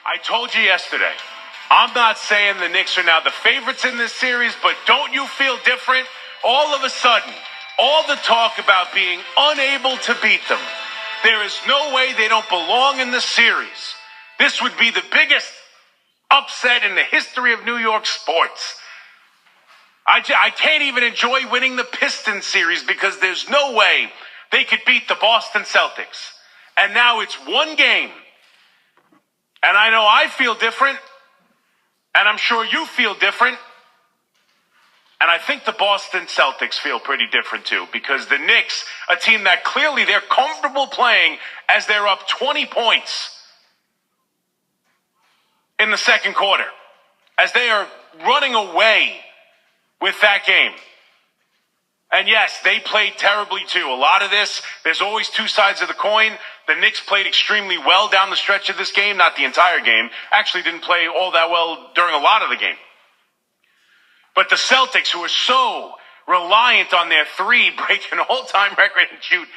I told you yesterday, I'm not saying the Knicks are now the favorites in this series, but don't you feel different? All of a sudden, all the talk about being unable to beat them. There is no way they don't belong in the series. This would be the biggest upset in the history of New York sports. I can't even enjoy winning the Pistons series because there's no way they could beat the Boston Celtics. And now it's one game. And I know I feel different. And I'm sure you feel different. And I think the Boston Celtics feel pretty different too, because the Knicks, a team that clearly they're comfortable playing as they're up 20 points in the second quarter, as they are running away with that game. And yes, they played terribly too. A lot of this, there's always two sides of the coin. The Knicks played extremely well down the stretch of this game, not the entire game. Actually didn't play all that well during a lot of the game. But the Celtics, who are so reliant on their three, break an all-time record and shoot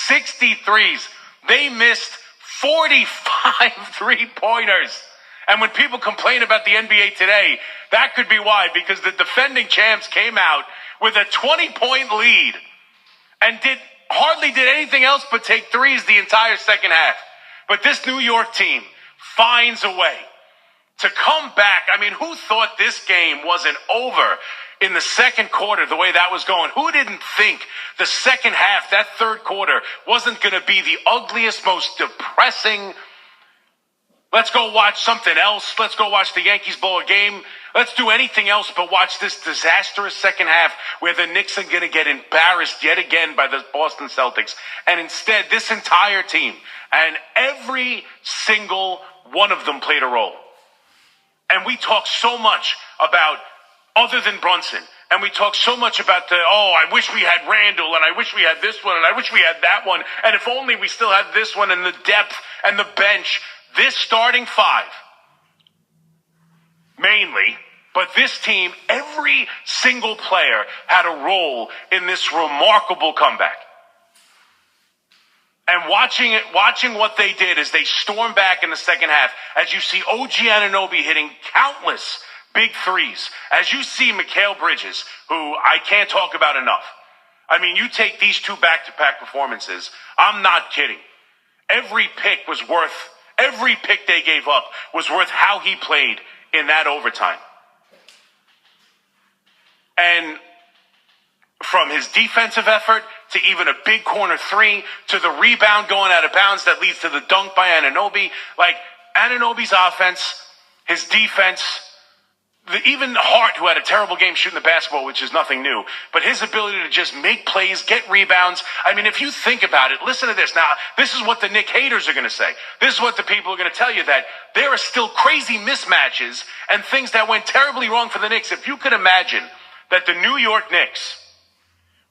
63s, they missed 45 three-pointers. And when people complain about the NBA today, that could be why, because the defending champs came out with a 20-point lead and hardly did anything else but take threes the entire second half. But this New York team finds a way to come back. I mean, who thought this game wasn't over in the second quarter the way that was going? Who didn't think the second half, that third quarter, wasn't going to be the ugliest, most depressing? Let's go watch something else. Let's go watch the Yankees blow a game. Let's do anything else but watch this disastrous second half where the Knicks are going to get embarrassed yet again by the Boston Celtics. And instead, this entire team and every single one of them played a role. And we talk so much about, other than Brunson, and we talk so much about I wish we had Randall, and I wish we had this one, and I wish we had that one, and if only we still had this one, and the depth and the bench. This starting five, mainly, but this team, every single player had a role in this remarkable comeback. And watching what they did as they stormed back in the second half, as you see OG Anunoby hitting countless big threes, as you see Mikal Bridges, who I can't talk about enough. I mean, you take these two back-to-back performances, I'm not kidding. Every pick they gave up was worth how he played in that overtime. And from his defensive effort to even a big corner three to the rebound going out of bounds that leads to the dunk by Anunoby. Like Anunoby's offense, his defense, even Hart, who had a terrible game shooting the basketball, which is nothing new, but his ability to just make plays, get rebounds. I mean, if you think about it, listen to this. Now, this is what the Knick haters are going to say. This is what the people are going to tell you, that there are still crazy mismatches and things that went terribly wrong for the Knicks. If you could imagine that the New York Knicks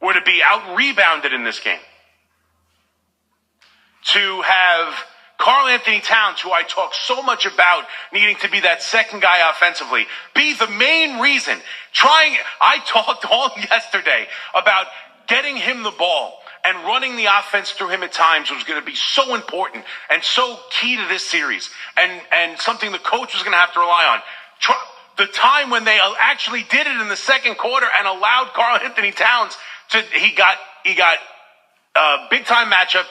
were to be out-rebounded in this game, to have Karl Anthony Towns, who I talk so much about needing to be that second guy offensively, be the main reason. I talked all yesterday about getting him the ball and running the offense through him at times was going to be so important and so key to this series, and something the coach was going to have to rely on. The time when they actually did it in the second quarter and allowed Karl Anthony Towns he got big time matchup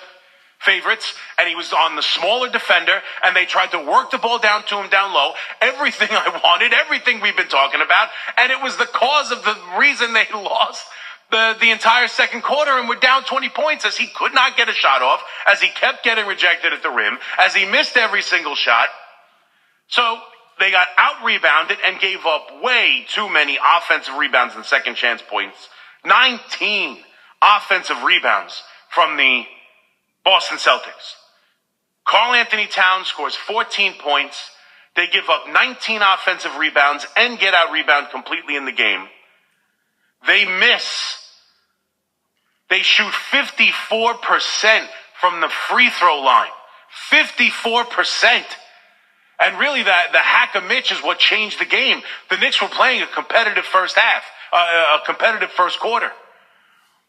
favorites, and he was on the smaller defender, and they tried to work the ball down to him down low. Everything I wanted, everything we've been talking about, and it was the cause of the reason they lost the entire second quarter and were down 20 points, as he could not get a shot off, as he kept getting rejected at the rim, as he missed every single shot. So they got out-rebounded and gave up way too many offensive rebounds and second chance points. 19 offensive rebounds from the Boston Celtics. Karl Anthony Towns scores 14 points. They give up 19 offensive rebounds and get out rebound completely in the game. They shoot 54% from the free throw line. 54%. And really the hack of Mitch is what changed the game. The Knicks were playing a competitive first half, a competitive first quarter.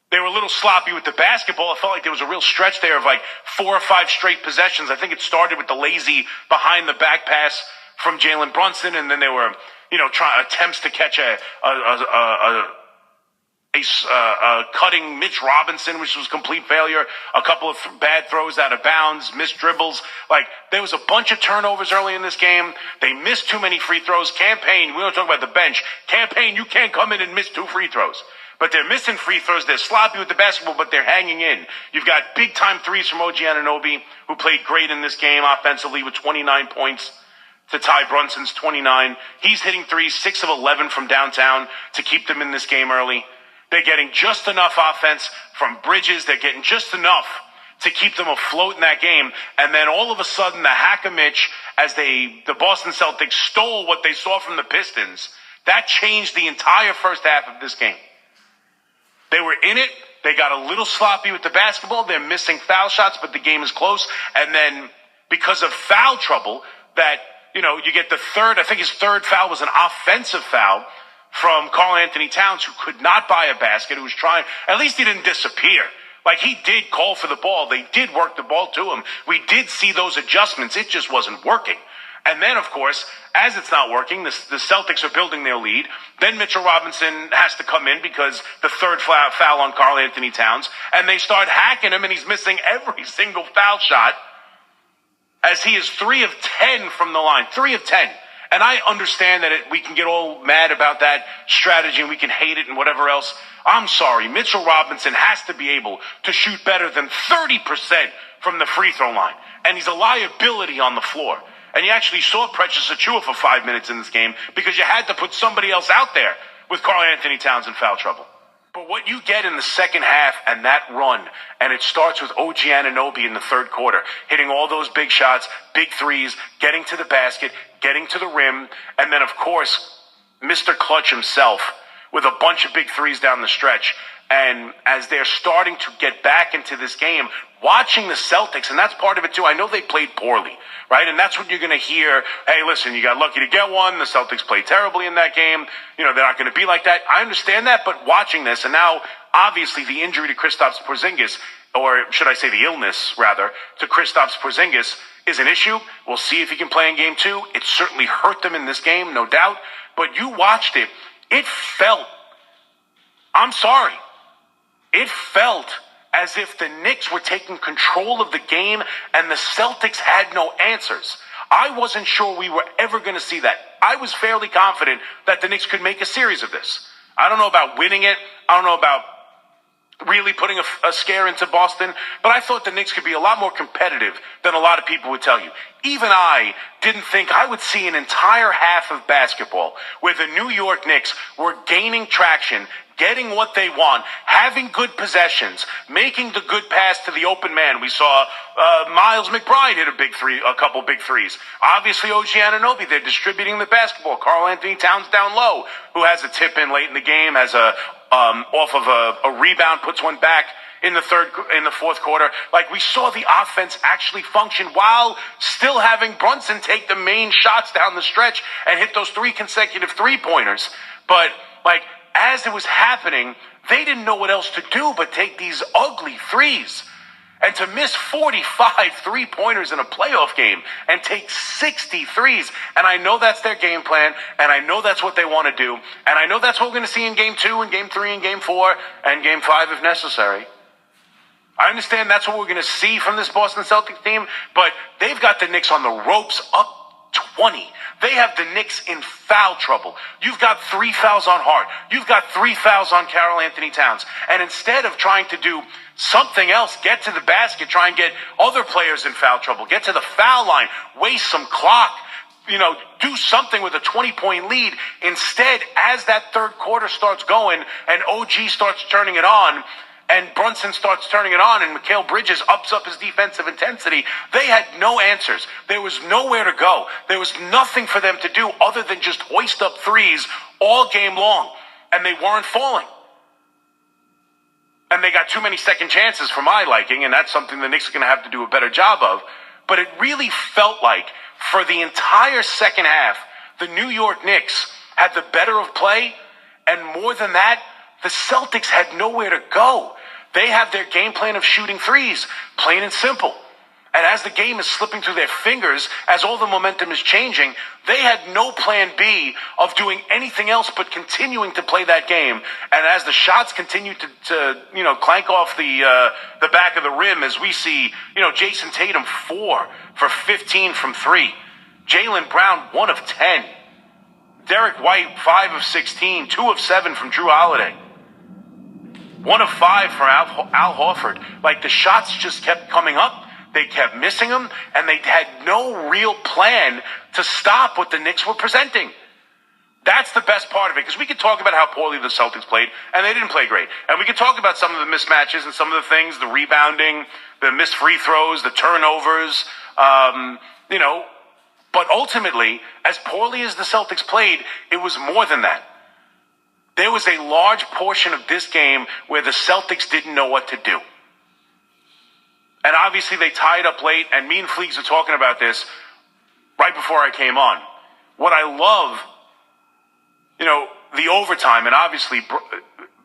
They were a little sloppy with the basketball. It felt like there was a real stretch there of like 4 or 5 straight possessions. I think it started with the lazy behind the back pass from Jalen Brunson, and then there were, attempts to catch a cutting Mitch Robinson, which was complete failure. A couple of bad throws out of bounds, missed dribbles. Like, there was a bunch of turnovers early in this game. They missed too many free throws. Campaign, we don't talk about the bench. Campaign, you can't come in and miss 2 free throws. But they're missing free throws. They're sloppy with the basketball, but they're hanging in. You've got big-time threes from OG Anunoby, who played great in this game offensively with 29 points to tie Brunson's 29. He's hitting threes, 6 of 11 from downtown to keep them in this game early. They're getting just enough offense from Bridges. They're getting just enough to keep them afloat in that game. And then all of a sudden, the hack-a-mitch, as the Boston Celtics stole what they saw from the Pistons, that changed the entire first half of this game. They were in it. They got a little sloppy with the basketball. They're missing foul shots, but the game is close. And then because of foul trouble, you get the third, I think his third foul was an offensive foul from Karl Anthony Towns, who could not buy a basket, who was trying, at least he didn't disappear. Like, he did call for the ball. They did work the ball to him. We did see those adjustments. It just wasn't working. And then, of course, as it's not working, the Celtics are building their lead. Then Mitchell Robinson has to come in because the third foul on Karl Anthony Towns. And they start hacking him, and he's missing every single foul shot as he is 3 of 10 from the line. 3 of 10. And I understand that we can get all mad about that strategy and we can hate it and whatever else. I'm sorry. Mitchell Robinson has to be able to shoot better than 30% from the free throw line. And he's a liability on the floor. And you actually saw Precious Achiuwa for 5 minutes in this game because you had to put somebody else out there with Karl Anthony Towns in foul trouble. But what you get in the second half and that run, and it starts with OG Anunoby in the third quarter, hitting all those big shots, big threes, getting to the basket, getting to the rim, and then, of course, Mr. Clutch himself with a bunch of big threes down the stretch. And as they're starting to get back into this game, watching the Celtics, and that's part of it too. I know they played poorly, right? And that's what you're going to hear. Hey, listen, you got lucky to get one. The Celtics played terribly in that game. They're not going to be like that. I understand that, but watching this, and now obviously the injury to Kristaps Porzingis, or should I say the illness, rather, to Kristaps Porzingis is an issue. We'll see if he can play in game 2. It certainly hurt them in this game, no doubt. But you watched it. It felt as if the Knicks were taking control of the game and the Celtics had no answers. I wasn't sure we were ever going to see that. I was fairly confident that the Knicks could make a series of this. I don't know about winning it. I don't know about really putting a scare into Boston, but I thought the Knicks could be a lot more competitive than a lot of people would tell you. Even I didn't think I would see an entire half of basketball where the New York Knicks were gaining traction, getting what they want, having good possessions, making the good pass to the open man. We saw Miles McBride hit a couple big threes. Obviously, OG Anunoby, they're distributing the basketball. Karl Anthony Towns down low, who has a tip in late in the game, has off of a rebound, puts one back in the fourth quarter. Like, we saw the offense actually function while still having Brunson take the main shots down the stretch and hit those 3 consecutive 3-pointers. But, as it was happening, they didn't know what else to do but take these ugly threes. And to miss 45 3-pointers in a playoff game and take 60 threes. And I know that's their game plan, and I know that's what they want to do, and I know that's what we're going to see in Game 2 and Game 3 and Game 4 and Game 5 if necessary. I understand that's what we're going to see from this Boston Celtics team, but they've got the Knicks on the ropes up 20. They have the Knicks in foul trouble. You've got 3 fouls on Hart. You've got 3 fouls on Karl Anthony Towns. And instead of trying to do something else, get to the basket, try and get other players in foul trouble, get to the foul line, waste some clock, do something with a 20-point lead. Instead, as that third quarter starts going and OG starts turning it on, and Brunson starts turning it on, and Mikal Bridges ups up his defensive intensity, they had no answers. There was nowhere to go. There was nothing for them to do other than just hoist up threes all game long, and they weren't falling. And they got too many second chances for my liking, and that's something the Knicks are going to have to do a better job of. But it really felt like, for the entire second half, the New York Knicks had the better of play, and more than that, the Celtics had nowhere to go. They have their game plan of shooting threes, plain and simple. And as the game is slipping through their fingers, as all the momentum is changing, they had no plan B of doing anything else but continuing to play that game. And as the shots continue to clank off the back of the rim, as we see, Jason Tatum 4 for 15 from 3. Jaylen Brown 1 of 10. Derek White 5 of 16, 2 of 7 from Drew Holiday. 1 of 5 from Al Horford. Like, the shots just kept coming up. They kept missing them, and they had no real plan to stop what the Knicks were presenting. That's the best part of it, because we could talk about how poorly the Celtics played, and they didn't play great. And we could talk about some of the mismatches and some of the things, the rebounding, the missed free throws, the turnovers, But ultimately, as poorly as the Celtics played, it was more than that. There was a large portion of this game where the Celtics didn't know what to do. And obviously they tied up late, and me and Fleegs were talking about this right before I came on. What I love, the overtime, and obviously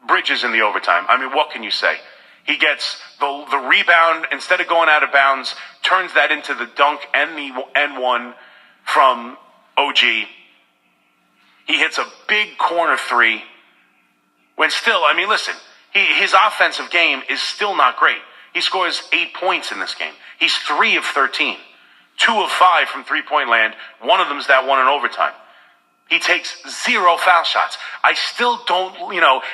Bridges in the overtime. I mean, what can you say? He gets the rebound, instead of going out of bounds, turns that into the dunk and the N1 from OG. He hits a big corner three. When still, listen, his offensive game is still not great. He scores 8 points in this game. He's 3 of 13. 2 of 5 from three-point land. One of them's that one in overtime. He takes 0 foul shots. I still don't,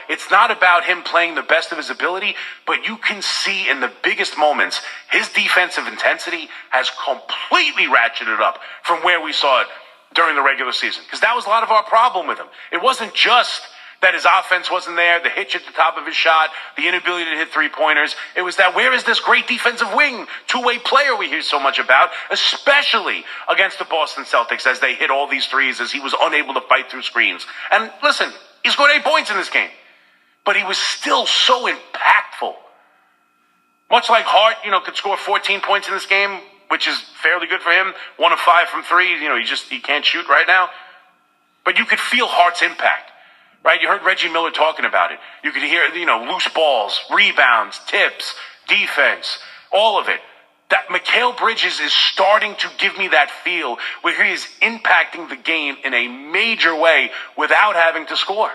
it's not about him playing the best of his ability, but you can see in the biggest moments, his defensive intensity has completely ratcheted up from where we saw it during the regular season. Because that was a lot of our problem with him. It wasn't just that his offense wasn't there, the hitch at the top of his shot, the inability to hit three-pointers. It was that, where is this great defensive wing, two-way player we hear so much about, especially against the Boston Celtics as they hit all these threes, as he was unable to fight through screens. And listen, he scored 8 points in this game, but he was still so impactful. Much like Hart, could score 14 points in this game, which is fairly good for him. 1 of 5 from 3. He can't shoot right now. But you could feel Hart's impact. Right? You heard Reggie Miller talking about it. You could hear, loose balls, rebounds, tips, defense, all of it. That Mikal Bridges is starting to give me that feel where he is impacting the game in a major way without having to score.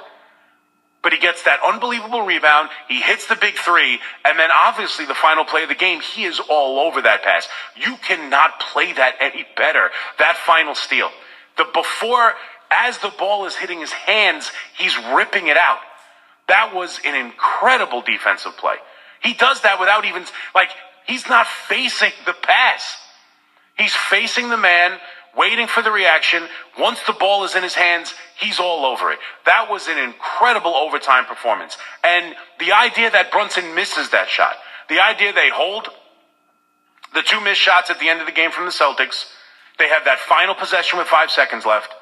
But he gets that unbelievable rebound, he hits the big three, and then obviously the final play of the game, he is all over that pass. You cannot play that any better. That final steal. As the ball is hitting his hands, he's ripping it out. That was an incredible defensive play. He does that without even, he's not facing the pass. He's facing the man, waiting for the reaction. Once the ball is in his hands, he's all over it. That was an incredible overtime performance. And the idea that Brunson misses that shot, the idea they hold the 2 missed shots at the end of the game from the Celtics, they have that final possession with 5 seconds left.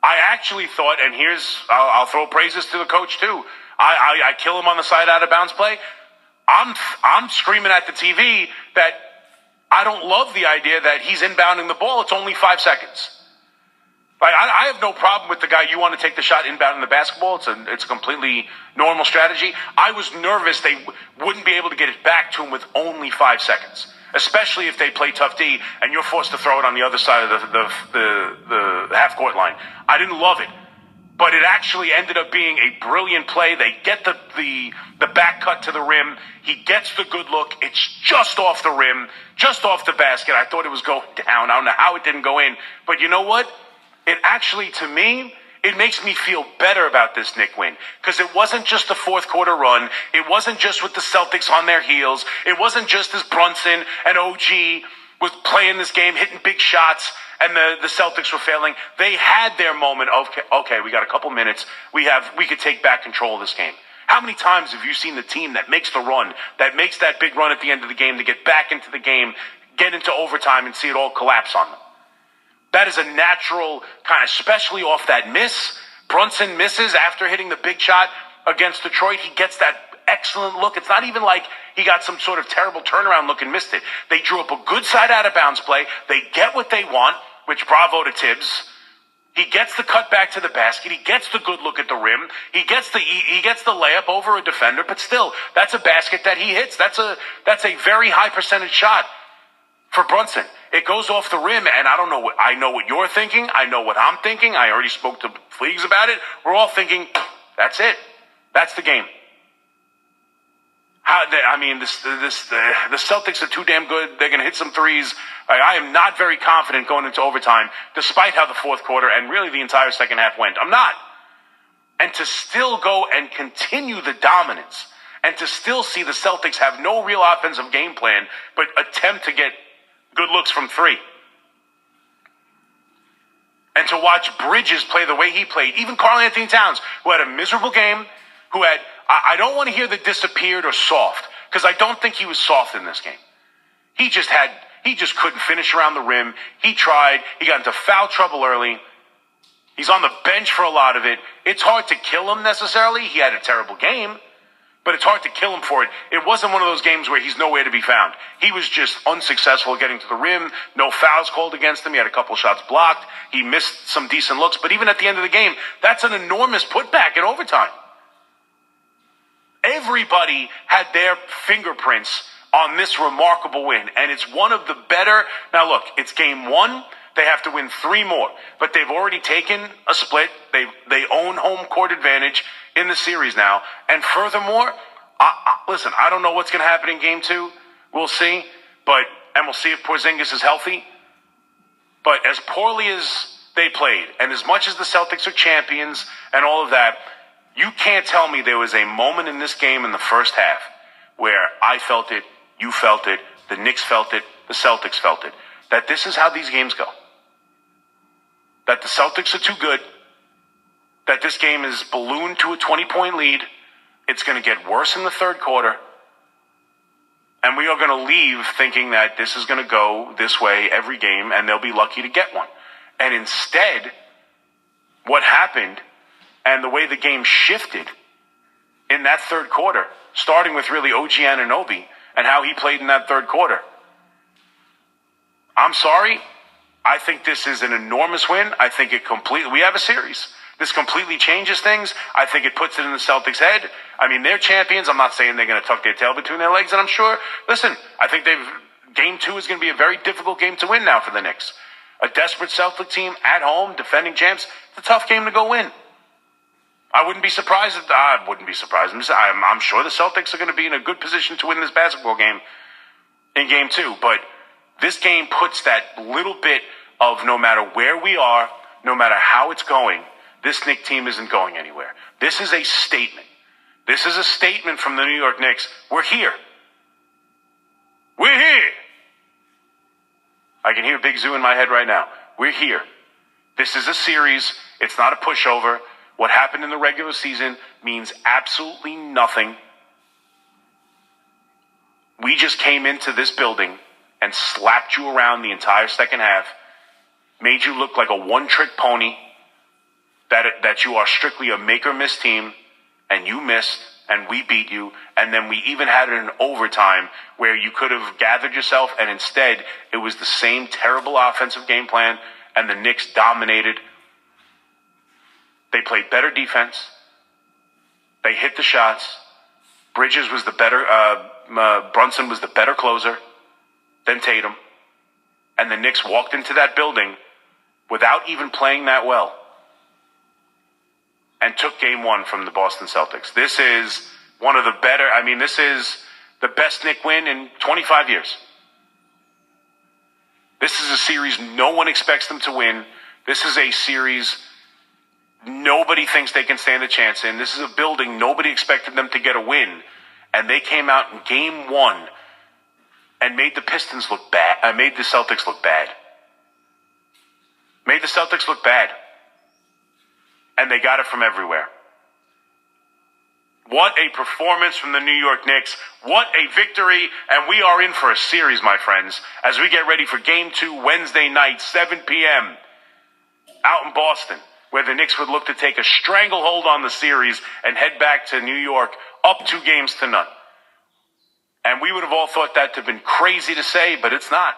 I actually thought, and I'll throw praises to the coach too. I kill him on the side out of bounds play. I'm screaming at the TV that I don't love the idea that he's inbounding the ball. It's only 5 seconds. I have no problem with the guy, you want to take the shot inbounding the basketball. It's a completely normal strategy. I was nervous they wouldn't be able to get it back to him with only 5 seconds. Especially if they play tough D and you're forced to throw it on the other side of the half-court line. I didn't love it. But it actually ended up being a brilliant play. They get the back cut to the rim. He gets the good look. It's just off the rim, just off the basket. I thought it was going down. I don't know how it didn't go in. But you know what? It actually, to me, it makes me feel better about this Knick win. Because it wasn't just the fourth quarter run. It wasn't just with the Celtics on their heels. It wasn't just as Brunson and OG was playing this game, hitting big shots, and the Celtics were failing. They had their moment of, okay, we got a couple minutes. We could take back control of this game. How many times have you seen the team that makes the run, that makes that big run at the end of the game to get back into the game, get into overtime, and see it all collapse on them? That is a natural kind of, especially off that miss. Brunson misses after hitting the big shot against Detroit. He gets that excellent look. It's not even like he got some sort of terrible turnaround look and missed it. They drew up a good side out of bounds play. They get what they want, which bravo to Tibbs. He gets the cut back to the basket. He gets the good look at the rim. He gets the layup over a defender. But still, that's a basket that he hits. That's a very high percentage shot for Brunson. It goes off the rim, and I know what you're thinking. I know what I'm thinking. I already spoke to Fleegs about it. We're all thinking, that's it. That's the game. The Celtics are too damn good. They're going to hit some threes. I am not very confident going into overtime, despite how the fourth quarter and really the entire second half went. I'm not. And to still go and continue the dominance, and to still see the Celtics have no real offensive game plan, but attempt to get good looks from three. And to watch Bridges play the way he played, even Karl Anthony Towns, who had a miserable game, who had, I don't want to hear the disappeared or soft, because I don't think he was soft in this game. He just couldn't finish around the rim. He tried. He got into foul trouble early. He's on the bench for a lot of it. It's hard to kill him necessarily. He had a terrible game, but it's hard to kill him for it. It wasn't one of those games where he's nowhere to be found. He was just unsuccessful getting to the rim. No fouls called against him. He had a couple shots blocked. He missed some decent looks. But even at the end of the game, that's an enormous putback in overtime. Everybody had their fingerprints on this remarkable win, and it's one of the better. Now look, it's game one. They have to win 3 more, but they've already taken a split. They own home court advantage in the series now. And furthermore, listen, I don't know what's going to happen in game 2. We'll see, and we'll see if Porzingis is healthy. But as poorly as they played, and as much as the Celtics are champions and all of that, you can't tell me there was a moment in this game in the first half where I felt it, you felt it, the Knicks felt it, the Celtics felt it, that this is how these games go. That the Celtics are too good, that this game is ballooned to a 20-point lead, it's going to get worse in the third quarter, and we are going to leave thinking that this is going to go this way every game, and they'll be lucky to get one. And instead, what happened, and the way the game shifted in that third quarter, starting with really OG Anunoby and how he played in that third quarter. I'm sorry. I think this is an enormous win. I think we have a series. This completely changes things. I think it puts it in the Celtics' head. I mean, they're champions. I'm not saying they're going to tuck their tail between their legs, and I'm sure, listen, I think game 2 is going to be a very difficult game to win now for the Knicks. A desperate Celtic team at home, defending champs. It's a tough game to go win. I wouldn't be surprised. I'm sure the Celtics are going to be in a good position to win this basketball game in game 2. But this game puts that little bit of no matter where we are, no matter how it's going, this Knicks team isn't going anywhere. This is a statement. This is a statement from the New York Knicks. We're here. We're here. I can hear Big Zoo in my head right now. We're here. This is a series. It's not a pushover. What happened in the regular season means absolutely nothing. We just came into this building and slapped you around the entire second half, made you look like a one-trick pony, that you are strictly a make-or-miss team, and you missed, and we beat you, and then we even had it in overtime where you could have gathered yourself, and instead it was the same terrible offensive game plan, and the Knicks dominated. They played better defense. They hit the shots. Bridges was the better, Brunson was the better closer than Tatum. And the Knicks walked into that building without even playing that well and took game 1 from the Boston Celtics. This is one of the better, this is the best Knicks win in 25 years. This is a series no one expects them to win. This is a series nobody thinks they can stand a chance in. This is a building nobody expected them to get a win. And they came out in game 1 and made the Pistons look bad. Made the Celtics look bad. Made the Celtics look bad. And they got it from everywhere. What a performance from the New York Knicks. What a victory. And we are in for a series, my friends, as we get ready for game 2 Wednesday night, 7 p.m. out in Boston, where the Knicks would look to take a stranglehold on the series and head back to New York up 2-0. And we would have all thought that to have been crazy to say, but it's not.